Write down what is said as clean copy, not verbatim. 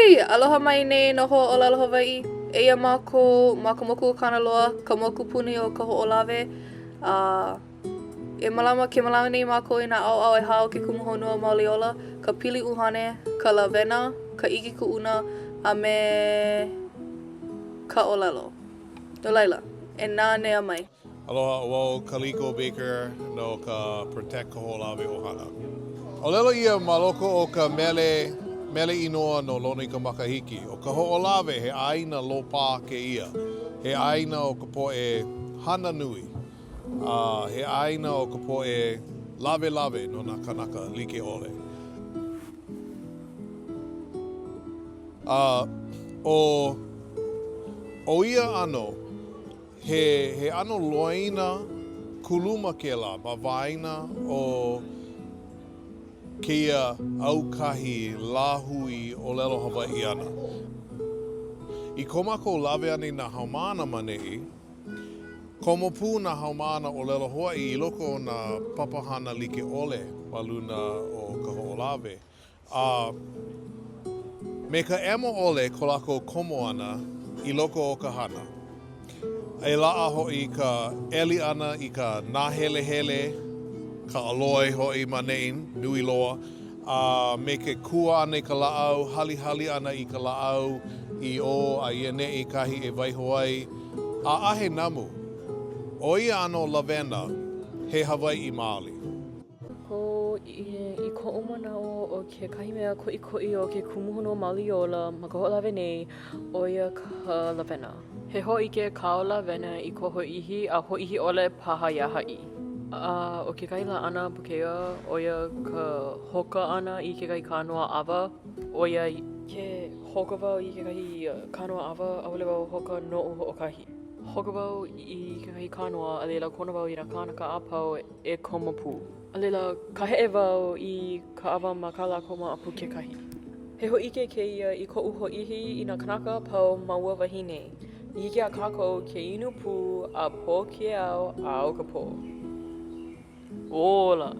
Oi! Aloha mai nei no hoʻolelo Hawaiʻi. Eia mākou, ma ka moku o Kanaloa, ka moku puni o Kahoʻolawe. Ke malama nei mākou i nā ʻaoʻao e hao ke kumu honua Mauli ola. Ka pili ʻuhane, ka Lawena, ka ʻike kuʻuna, a me ka ʻŌlelo. No laila, e nā nea mai. Aloha, wau Kaliko Baker no ka Protect Kahoʻolawe ʻohana. ʻŌlelo ia ma loko o ka mele inoa no lona i ka makahiki. O ka Kahoʻolawe he ʻāina lopā ke ia. He ʻāina o ka poʻe hana nui. He ʻāina o ka poʻe lawe no nā kanaka like ʻole. O ia ano, he ano Lawena kuluma ke la, ma waina o keia aukahi lāhui ʻŌlelo Hawaiʻi ana. I ko mākou lawe ane nā haumāna manei, komo pū nā haumāna ʻŌlelo Hawaiʻi i loko o nā papahana like ʻole ma luna o Kahoʻolawe. Me ka emo ʻole ko lākou komo ana i loko o ka hana. E laʻa hoʻi ka eli ana i ka nāhelehele, ka aloi hoʻi ma neʻin, nui loa. Me ke kua ana i ka laʻau, hali ana i ka laʻau, i o a ia neʻi kahi e waiho ai. Ahe namu, o ia ano Lawena, he Hawaiʻi Mauli. I koʻu manaʻo o kekahi mea koʻikoʻi o ke kumu honua Mauli ola ma ka Kahoʻolawe nei, o ia ka Lawena. He Hōʻike Kahoʻolawe i ko hoʻihi a hoʻihi ʻole paha iā haʻi. O kekahi la ana pukea, o ia ka hoka ana i kekahi kānoa ʻawa, o ia ke hoka wau i kekahi kānoa ʻawa, ʻaole wau hoka noʻu hoʻokahi. Hoka wau i kekahi kānoa, a leila kona wau i nā kānaka a pau e komo pū. A leila ka heʻe wau i ka ʻawa ma kā lākou apu kekahi. He Hōʻike kēia i koʻu hoʻihi i nā kanaka a pau ma ua wahine. I hiki a kākou ke inu pū a pō ke au a au ka pō. Ola!